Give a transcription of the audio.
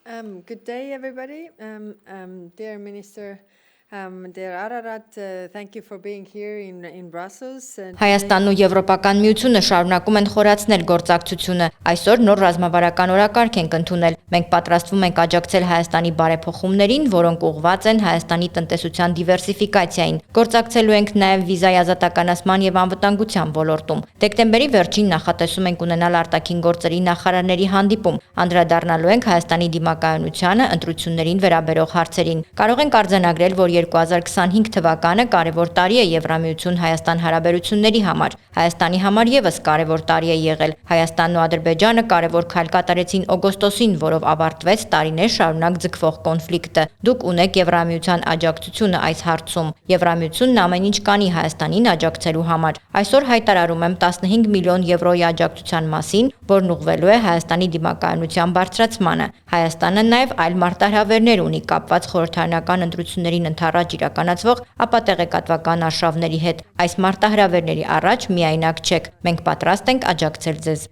Good day, everybody. Dear Minister, dear Ararat, thank you for being here in Brussels. Հայաստանն ու Եվրոպական միությունը շարունակում են խորացնել գործակցությունը։ Այսօր նոր ռազմավարական օրակարգ ենք ընդունել։ Մենք պատրաստվում ենք աջակցել Հայաստանի բարեփոխումներին, որոնք ուղղված են Հայաստանի տնտեսության դիվերսիֆիկացիային։ Գործակցելու ենք նաև վիզայի ազատականացման եւ անվտանգության ոլորտում։ Դեկտեմբերի վերջին նախատեսում ենք ունենալ արտաքին գործերի նախարարների հանդիպում։ Անդրադառնալու ենք Հայաստանի դիմակայունությանը, ընտրություններին վերաբերող հարցերին։ Կարող ենք արձանագրել, որ 2025 թվականը կարևոր տարի է Եվրամիություն-Հայաստան հարաբերությունների համար։ Հայաստանի համար եւս կարևոր տարի է եղել։ Հայաստանն ու Ադրբեջանը կարևոր քայլ կատարեցին օգոստոսին, որով ավարտվեց տարիներ շարունակ ձգվող կոնֆլիկտը։ Դուք ունեք Եվրամիության աջակցությունը այս հարցում։ Եվրամիությունն ամեն ինչ կանի Հայաստանին աջակցելու համար։ Այսօր հայտարարում եմ 15 միլիոն եվրոյի աջակցության մասին, որն ուղղվելու է Հայաստանի դիմակայունության բարձրացմանը։ Հայաստանը նաև այլ մարտահրավերներ ունի կապված խորհրդարանական ընտրություններին ընդառաջ իրականացվող ապատեղեկատվական արշավների հետ։ Այս մարտահրավերների առաջ միայնակ չեք։ Մենք պատրաստ ենք աջակցել ձեզ։